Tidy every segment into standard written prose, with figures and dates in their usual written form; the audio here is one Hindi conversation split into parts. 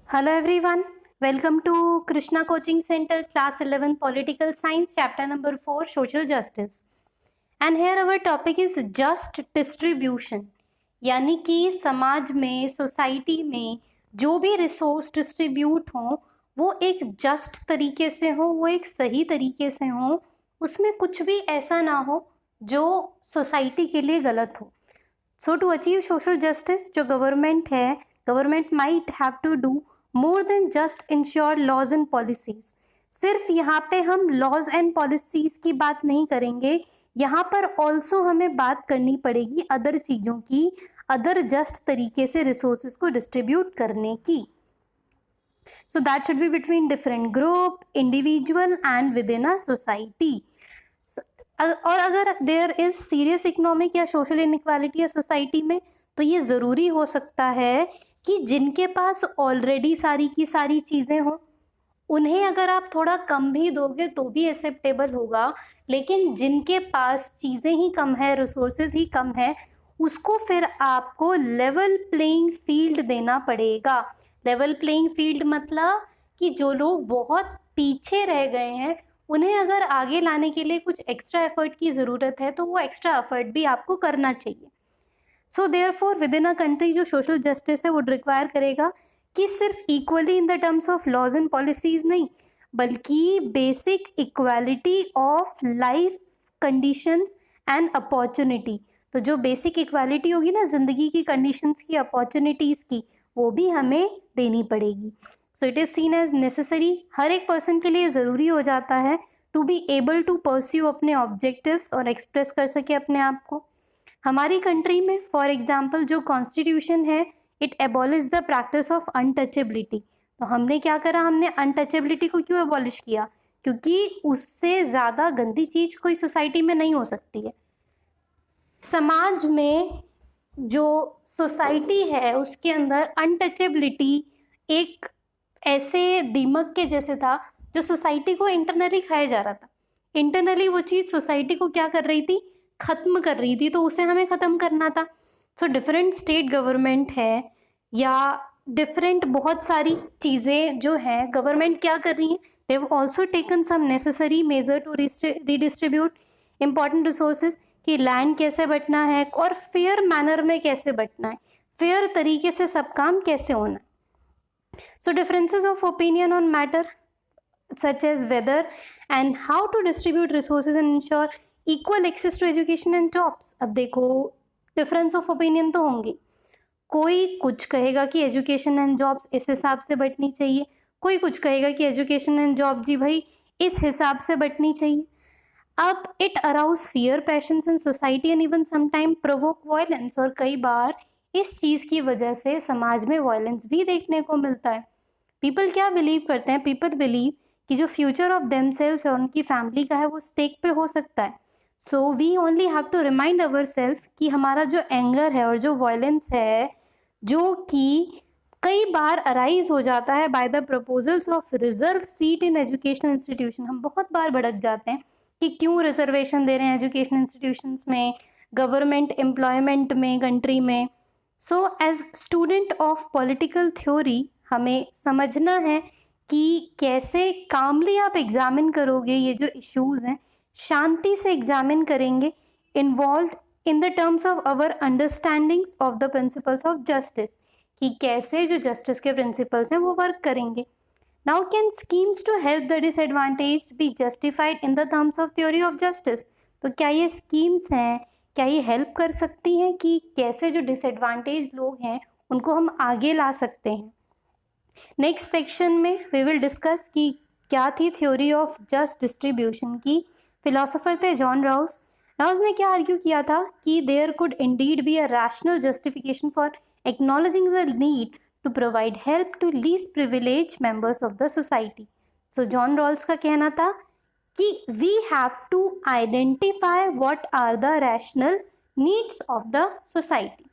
Hello everyone, welcome to Krishna Coaching Center Class 11 Political Science Chapter number 4 Social Justice. And here our topic is just distribution. यानी कि समाज में, सोसाइटी में जो भी रिसोर्स डिस्ट्रीब्यूट हो वो एक जस्ट तरीके से हो, वो एक सही तरीके से हो, उसमें कुछ भी ऐसा ना हो जो सोसाइटी के लिए गलत हो. So to achieve social justice, जो गवर्नमेंट है, government might have to do more than just ensure laws and policies. सिर्फ यहाँ पे हम लॉज एंड पॉलिसीज की बात नहीं करेंगे, यहाँ पर ऑल्सो हमें बात करनी पड़ेगी अदर चीज़ों की, अदर जस्ट तरीके से रिसोर्सेज को डिस्ट्रीब्यूट करने की. So that should be between different group, individual and within a society. और अगर देयर इज सीरियस इकोनॉमिक या सोशल इनइक्वालिटी या सोसाइटी में, तो ये ज़रूरी हो सकता है कि जिनके पास ऑलरेडी सारी की सारी चीज़ें हों उन्हें अगर आप थोड़ा कम भी दोगे तो भी एक्सेप्टेबल होगा, लेकिन जिनके पास चीज़ें ही कम है, रिसोर्सेज ही कम है, उसको फिर आपको लेवल प्लेइंग फील्ड देना पड़ेगा. लेवल प्लेइंग फील्ड मतलब कि जो लोग बहुत पीछे रह गए हैं उन्हें अगर आगे लाने के लिए कुछ एक्स्ट्रा एफर्ट की ज़रूरत है तो वो एक्स्ट्रा एफर्ट भी आपको करना चाहिए. So therefore within a country जो सोशल जस्टिस है वो रिक्वायर करेगा कि सिर्फ equally in the terms of laws and policies नहीं, बल्कि basic equality of life conditions and opportunity. तो जो बेसिक इक्वालिटी होगी ना ज़िंदगी की कंडीशंस की, अपॉर्चुनिटीज़ की, वो भी हमें देनी पड़ेगी. So it is seen as necessary. हर एक पर्सन के लिए ज़रूरी हो जाता है to be able to pursue अपने ऑब्जेक्टिव्स और एक्सप्रेस कर सके अपने आप को. हमारी कंट्री में फॉर एग्जांपल जो कॉन्स्टिट्यूशन है it abolish the practice of untouchability. तो हमने क्या करा, हमने अनटचेबिलिटी को क्यों एबॉलिश किया? क्योंकि उससे ज़्यादा गंदी चीज़ कोई सोसाइटी में नहीं हो सकती है. समाज में जो सोसाइटी है उसके अंदर अनटचेबिलिटी एक ऐसे दीमक के जैसे था जो सोसाइटी को इंटरनली खाया जा रहा था. इंटरनली वो चीज़ सोसाइटी को क्या कर रही थी, ख़त्म कर रही थी, तो उसे हमें ख़त्म करना था. सो डिफरेंट स्टेट गवर्नमेंट है या डिफरेंट बहुत सारी चीज़ें जो हैं, गवर्नमेंट क्या कर रही हैं, they have also taken some necessary measure to redistribute important resources कि लैंड कैसे बंटना है और फेयर मैनर में कैसे बंटना है, फेयर तरीके से सब काम कैसे होना है. So differences of opinion on matter such as whether and how to distribute resources and ensure equal access to education and jobs. अब देखो डिफरेंस ऑफ ओपिनियन तो होंगे. कोई कुछ कहेगा कि एजुकेशन एंड जॉब्स इस हिसाब से बंटनी चाहिए, कोई कुछ कहेगा कि एजुकेशन एंड जॉब जी भाई इस हिसाब से बंटनी चाहिए. अब it arouse fear, patience in society and even sometime provoke violence. और कई बार इस चीज़ की वजह से समाज में वायलेंस भी देखने को मिलता है. पीपल क्या बिलीव करते हैं, पीपल बिलीव कि जो फ्यूचर ऑफ देमसेल्व्स और उनकी फैमिली का है वो स्टेक पे हो सकता है. So we only have to remind our self कि हमारा जो एंगर है और जो वायलेंस है जो कि कई बार अराइज हो जाता है by the proposals of reserve seat in educational institution. हम बहुत बार भड़क जाते हैं कि क्यों रिजर्वेशन दे रहे हैं एजुकेशन इंस्टीट्यूशंस में, गवर्नमेंट एम्प्लॉयमेंट में, कंट्री में. So as student of political theory हमें समझना है कि कैसे कामली आप एग्जामिन करोगे ये जो इश्यूज़ हैं, शांति से एग्जामिन करेंगे, involve in the terms of our understandings of the principles of justice, कि कैसे जो जस्टिस के प्रिंसिपल्स हैं वो वर्क करेंगे. Now can schemes to help the disadvantaged be justified in the terms of theory of justice. तो क्या ये स्कीम्स हैं, क्या ये हेल्प कर सकती हैं कि कैसे जो डिसएडवांटेज लोग हैं उनको हम आगे ला सकते हैं. नेक्स्ट सेक्शन में वी विल डिस्कस कि क्या थी थ्योरी ऑफ जस्ट डिस्ट्रीब्यूशन की. फिलोसोफर थे जॉन राउस. राउस ने क्या आर्ग्यू किया था कि there could indeed be a rational justification for acknowledging the need to provide help to least privilege members of the society. So John Rawls का कहना था कि we have to identify what are the rational needs of the society.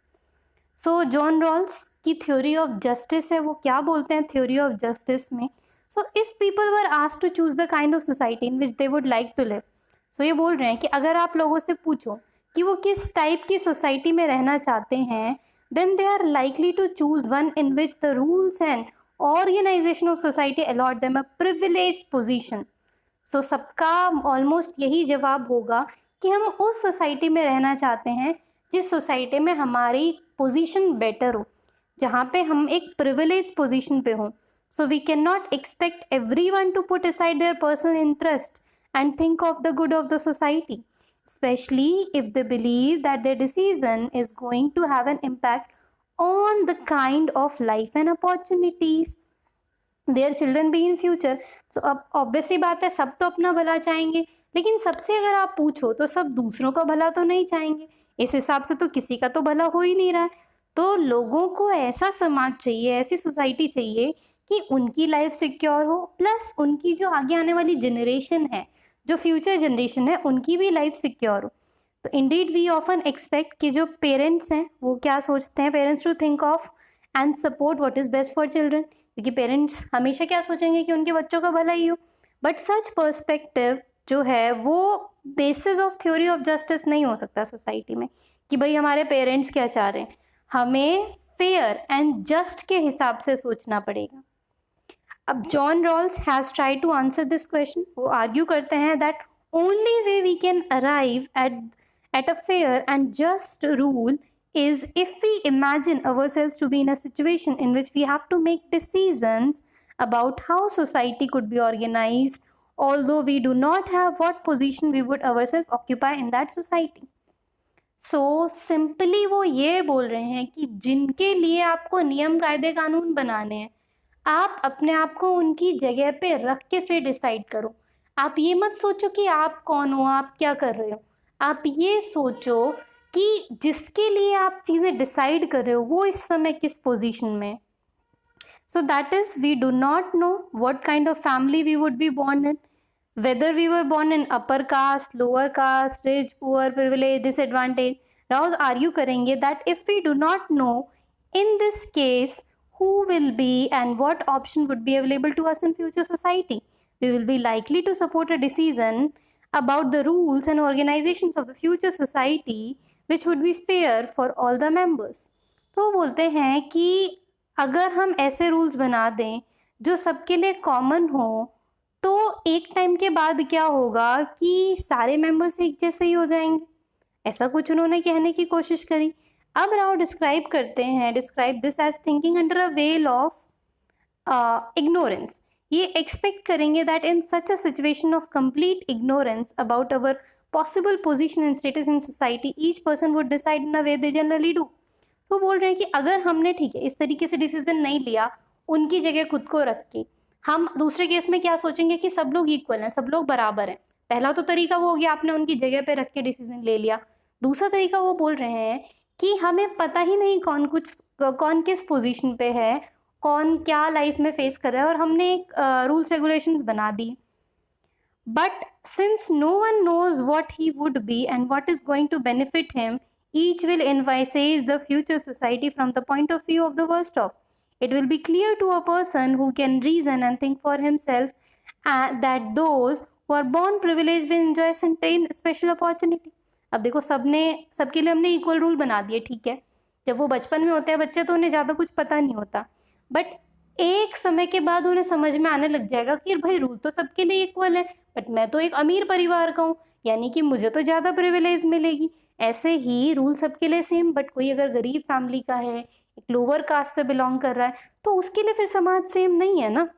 So John Rawls की थ्योरी ऑफ जस्टिस है, वो क्या बोलते हैं थ्योरी ऑफ जस्टिस में. So if people were asked to choose the kind of society in which they would like to live. So ये बोल रहे हैं कि अगर आप लोगों से पूछो कि वो किस टाइप की सोसाइटी में रहना चाहते हैं, then they are likely to choose one in which the rules and organization of society allot them a privileged position. So सबका ऑलमोस्ट यही जवाब होगा कि हम उस सोसाइटी में रहना चाहते हैं जिस सोसाइटी में हमारी पोजीशन बेटर हो, जहाँ पे हम एक प्रिविलेज पोजीशन पे हों. So we can not expect everyone to put aside their personal interest and think of the good of the society, especially if they believe that their decision is going to have an impact on the kind of life and opportunities their children be in future. So अब ऑब्वियस सी बात है, सब तो अपना भला चाहेंगे, लेकिन सबसे अगर आप पूछो तो सब दूसरों का भला तो नहीं चाहेंगे. इस हिसाब से तो किसी का तो भला हो ही नहीं रहा है. तो लोगों को ऐसा समाज चाहिए, ऐसी सोसाइटी चाहिए कि उनकी लाइफ सिक्योर हो, प्लस उनकी जो आगे आने वाली जनरेशन है, जो फ्यूचर जनरेशन है, उनकी भी लाइफ सिक्योर हो. तो इंडीड वी ऑफन एक्सपेक्ट कि जो पेरेंट्स हैं वो क्या सोचते हैं, parents to think of and support what is best for children, क्योंकि पेरेंट्स हमेशा क्या सोचेंगे कि उनके बच्चों का भला ही हो. बट सच पर्सपेक्टिव जो है वो basis of theory of justice नहीं हो सकता सोसाइटी में कि भाई हमारे पेरेंट्स क्या चाह रहे हैं. हमें फेयर एंड जस्ट के हिसाब से सोचना पड़ेगा. अब John Rawls has try to answer this question. वो आर्ग्यू करते हैं that only way we can arrive at a fair and just rule is if we imagine ourselves to be in a situation in which we have to make decisions about how society could be organized, although we do not have what position we would ourselves occupy in that society. So simply वो ये बोल रहे हैं कि जिनके लिए आपको नियम कायदे कानून बनाने हैं, आप अपने आप को उनकी जगह पे रख के फिर डिसाइड करो. आप ये मत सोचो कि आप कौन हो, आप क्या कर रहे हो. आप ये सोचो कि जिसके लिए आप चीज़ें डिसाइड कर रहे हो वो इस समय किस पोजीशन में. So that is we do not know what kind of family we would be born in, whether we were born in upper caste, lower caste, rich, poor, privilege, disadvantage. Rawls argue करेंगे that if we do not know in this case who will be and what option would be available to us in future society, we will be likely to support a decision about the rules and organizations of the future society which would be fair for all the members. तो बोलते हैं कि अगर हम ऐसे रूल्स बना दें जो सबके लिए कॉमन हो तो एक टाइम के बाद क्या होगा कि सारे मेंबर्स एक जैसे ही हो जाएंगे. ऐसा कुछ उन्होंने कहने की कोशिश करी. अब राव डिस्क्राइब करते हैं, describe this as thinking under a veil of ignorance. ये एक्सपेक्ट करेंगे that in such a situation of complete ignorance about our possible position and status in society, each person would decide in a way they generally do. तो बोल रहे हैं कि अगर हमने ठीक है इस तरीके से डिसीजन नहीं लिया उनकी जगह खुद को रख के, हम दूसरे केस में क्या सोचेंगे कि सब लोग इक्वल हैं, सब लोग बराबर हैं. पहला तो तरीका वो हो गया, आपने उनकी जगह पे रख के डिसीजन ले लिया. दूसरा तरीका वो बोल रहे हैं कि हमें पता ही नहीं कौन किस पोजीशन पे है, कौन क्या लाइफ में फेस कर रहा है, और हमने एक रूल्स रेगुलेशंस बना दी. But since no one knows what he would be and what is going to benefit him, each will envisage the future society from the point of view of the worst of. It will be clear to a person who can reason and think for himself that those who are born privileged will enjoy certain special opportunity. अब देखो सबके लिए हमने इक्वल रूल बना दिए, ठीक है. जब वो बचपन में होते हैं बच्चे तो उन्हें ज़्यादा कुछ पता नहीं होता, बट एक समय के बाद उन्हें समझ में आने लग जाएगा कि भाई रूल तो सबके लिए इक्वल है, बट मैं तो एक अमीर परिवार का हूँ, यानी कि मुझे तो ज़्यादा प्रिविलेज मिलेगी. ऐसे ही रूल सबके लिए सेम, बट कोई अगर गरीब फैमिली का है, एक लोअर कास्ट से बिलोंग कर रहा है, तो उसके लिए फिर समाज सेम नहीं है ना.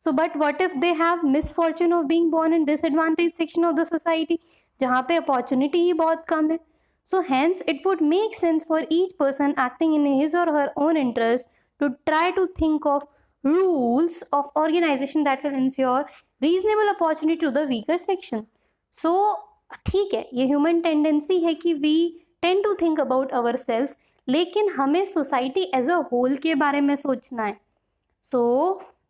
So but what if they have misfortune of being born in disadvantage section of the society, जहाँ पे अपॉर्चुनिटी ही बहुत कम है. So hence it would make sense for each person acting in his or her own interest to try to think of rules of organization that will ensure reasonable opportunity to the weaker section. So ठीक है, ये ह्यूमन टेंडेंसी है कि we tend to think about ourselves, लेकिन हमें सोसाइटी एज अ होल के बारे में सोचना है. So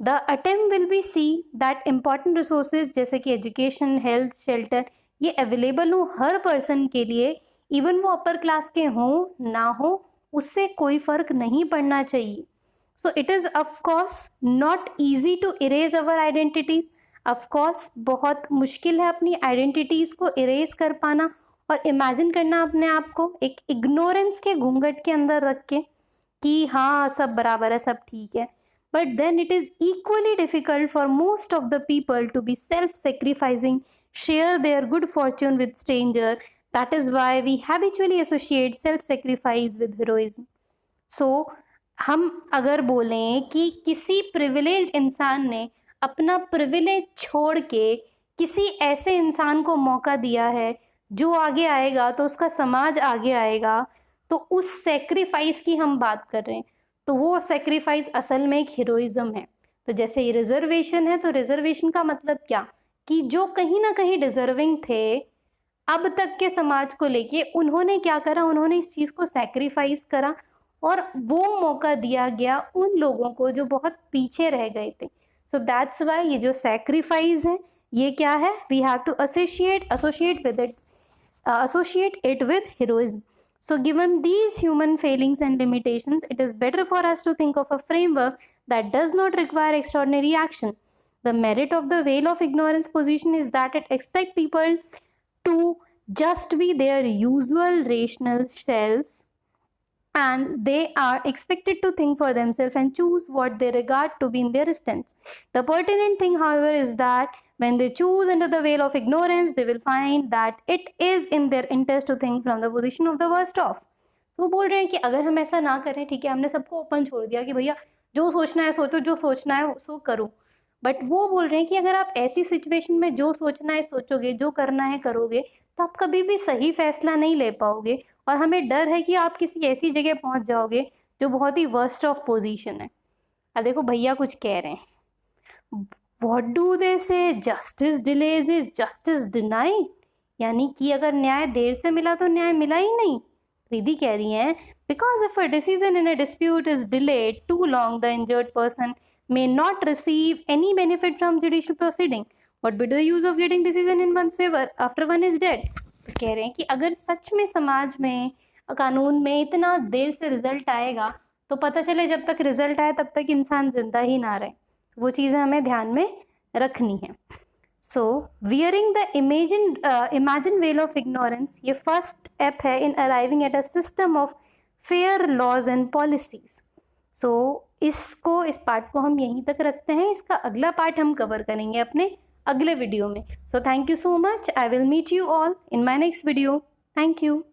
the attempt will be see that important resources जैसे कि एजुकेशन, हेल्थ, शेल्टर, ये अवेलेबल हो हर पर्सन के लिए, इवन वो अपर क्लास के हों ना हो, उससे कोई फर्क नहीं पड़ना चाहिए. So it is of course not easy to erase our identities. Of course बहुत मुश्किल है अपनी आइडेंटिटीज़ को इरेज कर पाना और इमेजिन करना अपने आप को एक इग्नोरेंस के घूंघट के अंदर रख के कि हाँ सब बराबर है, सब ठीक है. but then it is equally difficult for most of the people to be self-sacrificing, share their good fortune with stranger. That is why we habitually associate self-sacrifice with heroism. So हम अगर बोलें कि किसी प्रिविलेज इंसान ने अपना प्रिविलेज छोड़ के किसी ऐसे इंसान को मौका दिया है जो आगे आएगा तो उसका समाज आगे आएगा, तो उस सेक्रीफाइस की हम बात कर रहे हैं, तो वो सेक्रीफाइस असल में एक हीरोइज्म है। तो जैसे ये रिजर्वेशन है, तो रिजर्वेशन का मतलब क्या कि जो कहीं ना कहीं डिजर्विंग थे अब तक के समाज को लेके, उन्होंने क्या करा, उन्होंने इस चीज़ को सेक्रीफाइस करा और वो मौका दिया गया उन लोगों को जो बहुत पीछे रह गए थे। सो दैट्स वाई ये जो सेक्रीफाइस है ये क्या है, we have to associate it with heroism. So given these human failings and limitations, it is better for us to think of a framework that does not require extraordinary action. The merit of the veil of ignorance position is that it expects people to just be their usual rational selves, and they are expected to think for themselves and choose what they regard to be in their stance. The pertinent thing, however, is that when they choose under the veil of ignorance, they will find that it is in their interest to think from the position of the worst off. तो बोल रहे हैं कि अगर हम ऐसा ना करें, ठीक है, हमने सबको ओपन छोड़ दिया कि भैया जो सोचना है सोचो, जो सोचना है सो करो, बट वो बोल रहे हैं कि अगर आप ऐसी सिचुएशन में जो सोचना है सोचोगे, जो करना है करोगे, तो आप कभी भी सही फैसला नहीं ले पाओगे और हमें डर है कि आप किसी ऐसी जगह पहुंच जाओगे जो बहुत ही वर्स्ट ऑफ पोजीशन है। अब देखो भैया कुछ कह रहे हैं, व्हाट डू दे से, justice delays is justice denied, यानी कि अगर न्याय देर से मिला तो न्याय मिला ही नहीं। दीदी कह रही हैं, because if a decision in a dispute is delayed too long, the injured person may not receive any benefit from judicial proceeding. What be the use of getting decision in one's favor after one is dead? तो कह रहे हैं कि अगर सच में समाज में, कानून में इतना देर से रिजल्ट आएगा तो पता चले जब तक रिजल्ट आए तब तक इंसान जिंदा ही ना रहे। वो चीज़ें हमें ध्यान में रखनी है। So wearing the imagine veil of ignorance, ये फर्स्ट स्टेप है in arriving at a system of fair laws and policies. So इस पार्ट को हम यहीं तक रखते हैं। इसका अगला पार्ट हम कवर करेंगे अपने अगले वीडियो में। So thank you so much. I will meet you all in my next video. Thank you.